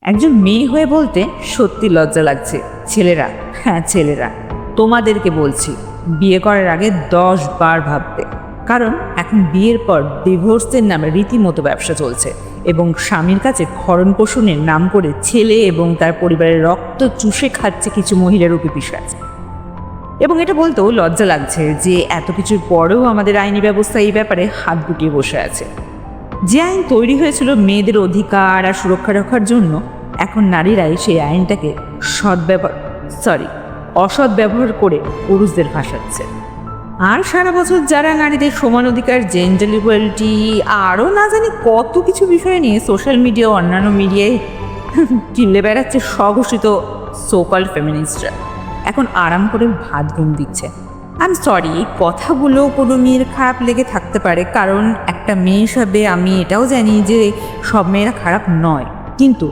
একজন মেয়ে হয়ে বলতে সত্যি লজ্জা লাগছে। ছেলেরা, হ্যাঁ ছেলেরা, তোমাদেরকে বলছি বিয়ে করার আগে 10 বার ভাবতে। কারণ এখন বিয়ের পর ডিভোর্সের নামে রীতিমতো ব্যবসা চলছে এবং স্বামীর কাছে ভরণ পোষণের নাম করে ছেলে এবং তার পরিবারের রক্ত চুষে খাচ্ছে কিছু মহিলারূপী পিশাচ। এবং এটা বলতেও লজ্জা লাগছে যে এত কিছুর পরেও আমাদের আইনি ব্যবস্থা এই ব্যাপারে হাত গুটিয়ে বসে আছে। যে আইন তৈরি হয়েছিল মেয়েদের অধিকার আর সুরক্ষা রক্ষার জন্য, এখন নারীরাই সেই আইনটাকে অসৎ ব্যবহার করে পুরুষদের ভাসাচ্ছে। আর সারা বছর যারা নারীদের সমান অধিকার, জেন্ডার ইকুয়ালিটি আরও না জানি কত কিছু বিষয় নিয়ে সোশ্যাল মিডিয়া ও অন্যান্য মিডিয়ায় চিল্লে বেড়াচ্ছে স্বঘোষিত সোকল ফেমিনিস্টরা, এখন আরাম করে ভাত ঘুম দিচ্ছে। আই এম সরি, কথাগুলো কোনো মেয়ের খারাপ লেগে থাকতে পারে, কারণ একটা মেয়ে হিসাবে আমি এটাও জানি যে সব মেয়েরা খারাপ নয়, কিন্তু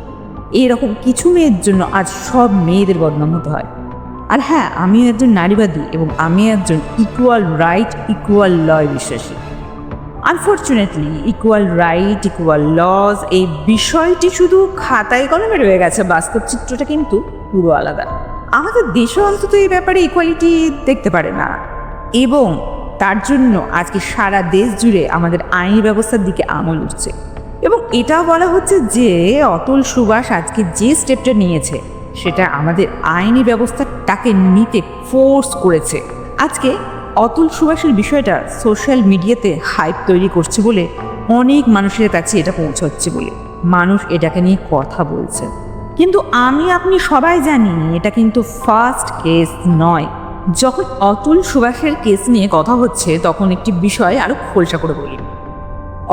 এরকম কিছু মেয়ের জন্য আজ সব মেয়েদের বদনাম হতে হয়। আর হ্যাঁ, আমিও একজন নারীবাদী এবং আমি একজন ইকুয়াল রাইট ইকুয়াল লয় বিশ্বাসী। Unfortunately equal right equal laws এই বিষয়টি শুধু খাতায় কলমে রয়ে গেছে, বাস্তব চিত্রটা কিন্তু পুরো আলাদা। আমাদের দেশে অন্তত এই ব্যাপারে ইকুয়ালিটি দেখতে পারে না, এবং তার জন্য আজকে সারা দেশ জুড়ে আমাদের আইনি ব্যবস্থার দিকে আঙুল উঠছে। এবং এটাও বলা হচ্ছে যে অতুল সুভাষ আজকে যে স্টেপটা নিয়েছে সেটা আমাদের আইনি ব্যবস্থাটাকে নিতে ফোর্স করেছে। আজকে অতুল সুভাষের বিষয়টা সোশ্যাল মিডিয়াতে হাইপ তৈরি করছে বলে, অনেক মানুষের কাছে এটা পৌঁছাচ্ছে বলে মানুষ এটাকে নিয়ে কথা বলছে। কিন্তু আপনি সবাই জানি এটা কিন্তু ফার্স্ট কেস নয়। যখন অতুল সুভাষের কেস নিয়ে কথা হচ্ছে তখন একটি বিষয় আরও খোলসা করে বলি।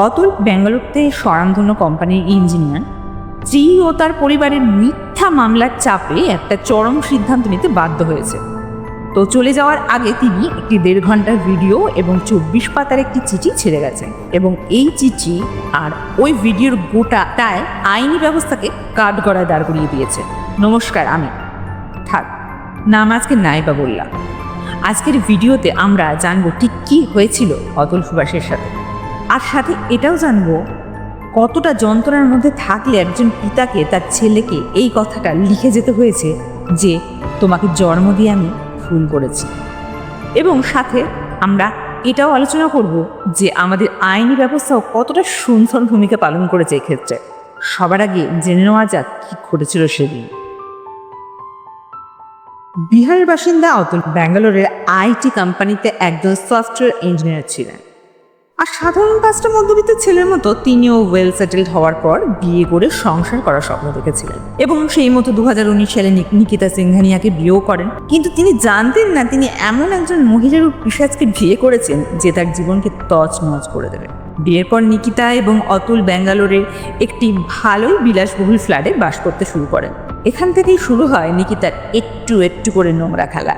অতুল বেঙ্গালুরুতে স্বনামধন্য কোম্পানির ইঞ্জিনিয়ার। স্ত্রী ও তার পরিবারের মিথ্যা মামলার চাপে একটা চরম সিদ্ধান্ত নিতে বাধ্য হয়েছে। তো চলে যাওয়ার আগে তিনি একটি 1.5 ঘন্টার ভিডিও এবং 24 পাতার একটি চিঠি ছেড়ে গেছেন, এবং এই চিঠি আর ওই ভিডিওর গোটাটায় আইনি ব্যবস্থাকে কাঠগড়ায় দাঁড় করিয়ে দিয়েছে। নমস্কার, আমি নাম আজকে নাইবা বললাম। আজকের ভিডিওতে আমরা জানবো ঠিক কী হয়েছিল অতুল সুভাষের সাথে, আর সাথে এটাও জানবো কতটা যন্ত্রণার মধ্যে থাকলে একজন পিতাকে তার ছেলেকে এই কথাটা লিখে যেতে হয়েছে যে তোমাকে জন্ম দিয়ে আমি ভুল করেছি। এবং সাথে আমরা এটাও আলোচনা করব যে আমাদের আইনি ব্যবস্থাও কতটা সুন্দর ভূমিকা পালন করেছে এক্ষেত্রে। সবার আগে জেনে নেওয়া যাক কী ঘটেছিল সেদিন। বিহারের বাসিন্দা অতুল ব্যাঙ্গালোরের আইটি কোম্পানিতে একজন সফটওয়্যার ইঞ্জিনিয়ার ছিলেন। আর সাধারণ 5টা মধ্যবিত্ত ছেলের মতো তিনিও ওয়েল সেটেলড হওয়ার পর বিয়ে করে সংসার করার স্বপ্ন দেখেছিলেন, এবং সেই মতো 2019 সালে নিকিতা সিংঘানিয়াকে বিয়েও করেন। কিন্তু তিনি জানতেন না তিনি এমন একজন মহিলার পিশাচকে বিয়ে করেছেন যে তার জীবনকে তছনছ করে দেবে। বিয়ের পর নিকিতা এবং অতুল ব্যাঙ্গালোরের একটি ভালোই বিলাসবহুল ফ্ল্যাটে বাস করতে শুরু করেন। এখান থেকেই শুরু হয় নিকিতার একটু একটু করে নোংরা খেলা।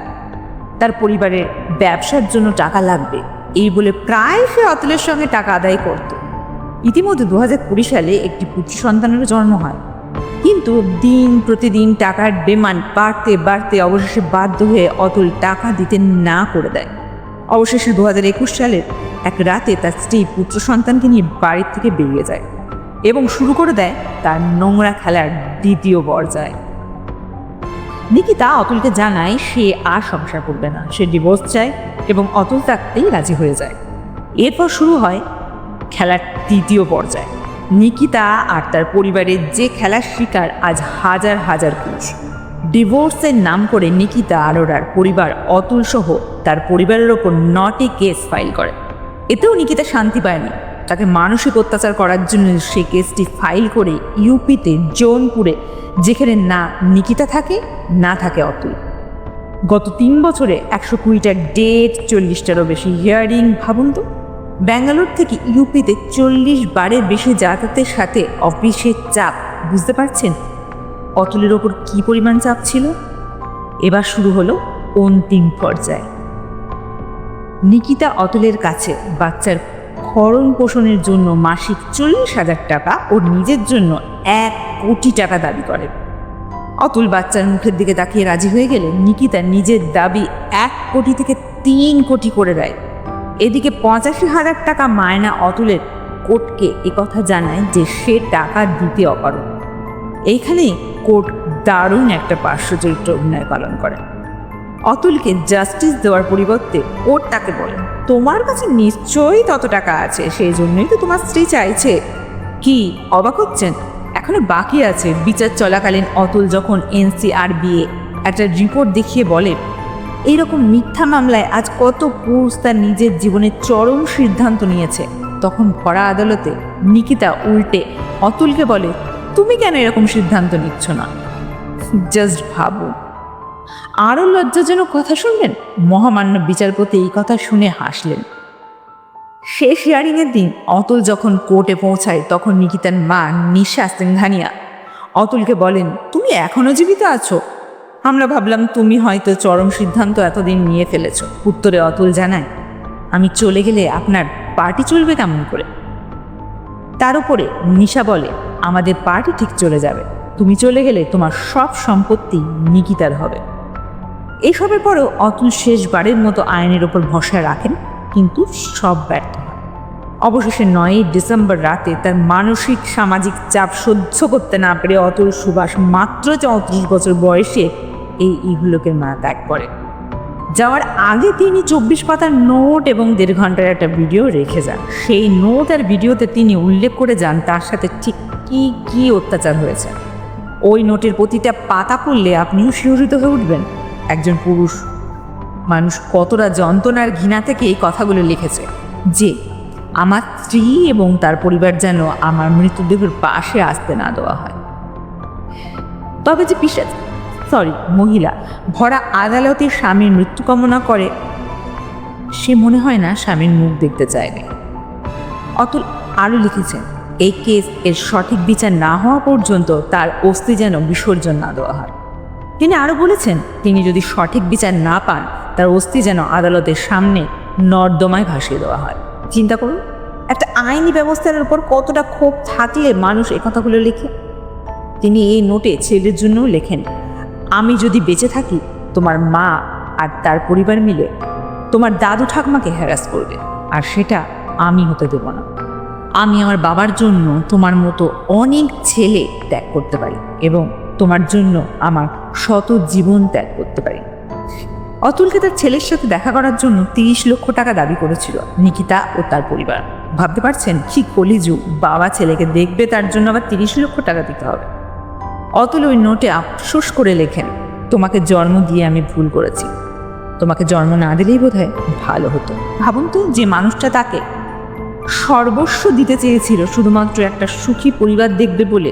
তার পরিবারের ব্যবসার জন্য টাকা লাগবে এই বলে প্রায় সে অতুলের সঙ্গে টাকা আদায় করত। ইতিমধ্যে 2020 সালে একটি পুত্র সন্তানেরও জন্ম হয়, কিন্তু দিন প্রতিদিন টাকার ডিমান্ড বাড়তে বাড়তে অবশেষে বাধ্য হয়ে অতুল টাকা দিতে না করে দেয়। অবশেষে 2021 সালের এক রাতে তার স্ত্রী পুত্র সন্তানকে নিয়ে বাড়ির থেকে বেরিয়ে যায় এবং শুরু করে দেয় তার নোংরা খেলার দ্বিতীয় পর্যায়। নিকিতা অতুলকে জানায় সে আর সংসার করবে না, সে ডিভোর্স চায়, এবং অতুল থাকতেই রাজি হয়ে যায়। এরপর শুরু হয় খেলার তৃতীয় পর্যায়। নিকিতা আর তার পরিবারের যে খেলার শিকার আজ হাজার হাজার পুরুষ। ডিভোর্সের নাম করে নিকিতা আরোরার পরিবার অতুল সহ তার পরিবারের ওপর 9টি কেস ফাইল করে। এতেও নিকিতা শান্তি পায়নি। তাকে মানসিক অত্যাচার করার জন্য সে কেসটি ফাইল করে ইউপিতে জৌনপুরে, যেখানে না নিকিতা থাকে না থাকে অতুল। গত 3 বছরে 120টা ডেট, 40টারও বেশি হিয়ারিং। ভাবুন তো, ব্যাঙ্গালোর থেকে ইউপিতে 40 বারের বেশি যাতায়াতের সাথে অফিসের চাপ। বুঝতে পারছেন অতুলের ওপর কী পরিমাণ চাপ ছিল। এবার শুরু হলো অন্তিম পর্যায়। নিকিতা অতুলের কাছে বাচ্চার ভরণ পোষণের জন্য মাসিক 40,000 টাকা ও নিজের জন্য 1 কোটি টাকা দাবি করে। অতুল বাচ্চার মুখের দিকে তাকিয়ে রাজি হয়ে গেলে নিকিতা নিজের দাবি 1 কোটি থেকে 3 কোটি করে দেয়। এদিকে 85,000 টাকা মায়না অতুলের কোর্টকে একথা জানায় যে সে টাকা দিতে অপারগ। এইখানেই কোর্ট দারুণ একটা পার্শ্ব চরিত্র অভিনয় পালন করে। অতুলকে জাস্টিস দেওয়ার পরিবর্তে কোর্ট তাকে বলে, তোমার কাছে নিশ্চয়ই তত টাকা আছে, সেই জন্যই তো তোমার স্ত্রী চাইছে। কি অবাক হচ্ছেন? এখনো বাকি আছে। বিচার চলাকালীন অতুল যখন NCRBA একটা রিপোর্ট দেখিয়ে বলে এইরকম মিথ্যা মামলায় আজ কত পুরুষ তার নিজের জীবনের চরম সিদ্ধান্ত নিয়েছে, তখন ভরা আদালতে নিকিতা উল্টে অতুলকে বলে, তুমি কেন এরকম সিদ্ধান্ত নিচ্ছ না? জাস্ট ভাবুন। আরও লজ্জাজনক কথা শুনবেন, মহামান্য বিচারপতি এই কথা শুনে হাসলেন। শেষ হিয়ারিংয়ের দিন অতুল যখন কোর্টে পৌঁছায় তখন নিকিতার মা নিশা সিংঘানিয়া অতুলকে বলেন, তুমি এখনো জীবিত আছো? আমরা ভাবলাম তুমি হয়তো চরম সিদ্ধান্ত এতদিন নিয়ে ফেলেছ। উত্তরে অতুল জানায়, আমি চলে গেলে আপনার পার্টি চলবে কেমন করে? তার উপরে নিশা বলে, আমাদের পার্টি ঠিক চলে যাবে, তুমি চলে গেলে তোমার সব সম্পত্তি নিকিতার হবে। এসবের পরেও অতুল শেষবারের মতো আইনের ওপর ভরসা রাখেন, কিন্তু সব ব্যর্থ হয়। অবশেষে 9ই ডিসেম্বর রাতে তার মানসিক সামাজিক চাপ সহ্য করতে না পেরে অতুল সুভাষ মাত্র 34 বছর বয়সে এই ইহলোকের মায়া ত্যাগ করে। যাওয়ার আগে তিনি 24 পাতার নোট এবং 1.5 ঘন্টার একটা ভিডিও রেখে যান। সেই নোট আর ভিডিওতে তিনি উল্লেখ করে যান তার সাথে ঠিক কী কী অত্যাচার হয়েছে। ওই নোটের প্রতিটা পাতা পড়লে আপনিও শিহরিত হয়ে উঠবেন। একজন পুরুষ মানুষ কতটা যন্ত্রণার ঘৃণা থেকে এই কথাগুলো লিখেছে যে আমার স্ত্রী এবং তার পরিবার যেন আমার মৃতদেহের পাশে আসতে না দেওয়া হয়। তবে যে মহিলা ভরা আদালতে স্বামীর মৃত্যু কামনা করে, সে মনে হয় না স্বামীর মুখ দেখতে চায়নি। অতুল আরও লিখেছেন, এই কেস এর সঠিক বিচার না হওয়া পর্যন্ত তার অস্থি যেন বিসর্জন না দেওয়া হয়। তিনি আরও বলেছেন, তিনি যদি সঠিক বিচার না পান তার অস্থি যেন আদালতের সামনে নর্দমায় ভাসিয়ে দেওয়া হয়। চিন্তা করুন, একটা আইনি ব্যবস্থার উপর কতটা ক্ষোভ থাকলে মানুষ এ কথাগুলো লেখে। তিনি এই নোটে ছেলের জন্যও লেখেন, আমি যদি বেঁচে থাকি তোমার মা আর তার পরিবার মিলে তোমার দাদু ঠাকমাকে হ্যারাস করবে, আর সেটা আমি হতে দেব না। আমি আমার বাবার জন্য তোমার মতো অনেক ছেলে ত্যাগ করতে পারি এবং তোমার জন্য আমার শত জীবন ত্যাগ করতে পারি। অতুলকে তার ছেলের সাথে দেখা করার জন্য 30 লক্ষ টাকা দাবি করেছিল নিকিতা ও তার পরিবার। ভাবতে পারছেন কি কলিযুগ, বাবা ছেলেকে দেখবে তার জন্য আবার 30 লক্ষ টাকা দিতে হবে। অতুল ওই নোটে আফসোস করে লেখেন, তোমাকে জন্ম দিয়ে আমি ভুল করেছি, তোমাকে জন্ম না দিলেই বোধহয় ভালো হতো। ভাবুন তো, যে মানুষটা তাকে সর্বস্ব দিতে চেয়েছিল শুধুমাত্র একটা সুখী পরিবার দেখবে বলে,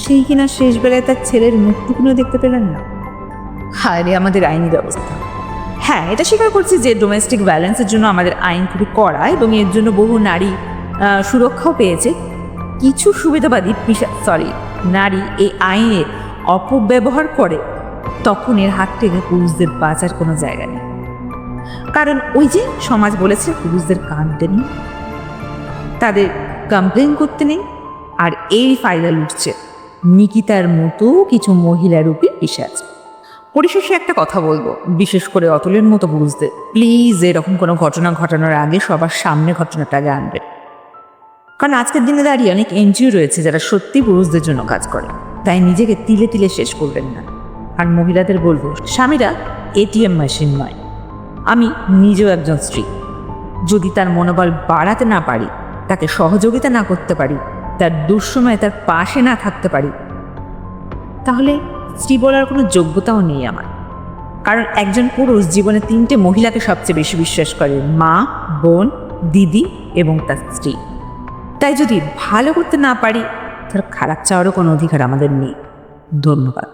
সেই কিনা শেষ বেলায় তার ছেলের মুখটুকুনো দেখতে পেলেন না। হায় রে আমাদের আইনি ব্যবস্থা। হ্যাঁ, এটা স্বীকার করছি যে ডোমেস্টিক ভ্যালেন্সের জন্য আমাদের আইন খুবই কড়া এবং এর জন্য বহু নারী সুরক্ষাও পেয়েছে। কিছু সুবিধাবাদী নারী এই আইনের অপব্যবহার করে, তখন এর হাত থেকে পুরুষদের বাঁচার কোনো জায়গা নেই। কারণ ওই যে সমাজ বলেছে পুরুষদের কাঁদতে নেই, তাদের কমপ্লেন করতে নেই, আর এই ফায়দা লুটছে নিকিতার মতো কিছু মহিলার উপর পিশাচ। পরিশেষে একটা কথা বলবো, বিশেষ করে অতুলের মতো পুরুষদের, প্লিজ এরকম কোনো ঘটনা ঘটানোর আগে সবার সামনে ঘটনাটা আগে আনবেন। কারণ আজকের দিনে দাঁড়িয়ে অনেক NGO রয়েছে যারা সত্যি পুরুষদের জন্য কাজ করে, তাই নিজেকে তিলে তিলে শেষ করবেন না। আর মহিলাদের বলবো, স্বামীরা ATM মেশিন নয়। আমি নিজেও একজন স্ত্রী, যদি তার মনোবল বাড়াতে না পারি, তাকে সহযোগিতা না করতে পারি, তার দুঃসময়ে তার পাশে না থাকতে পারি, তাহলে স্ত্রী বলার কোনো যোগ্যতাও নেই আমার। কারণ একজন পুরুষ জীবনে 3টে মহিলাকে সবচেয়ে বেশি বিশ্বাস করে, মা, বোন, দিদি এবং তার স্ত্রী। তাই যদি ভালো করতে না পারি, তার খারাপ চাওয়ারও কোনো অধিকার আমাদের নেই। ধন্যবাদ।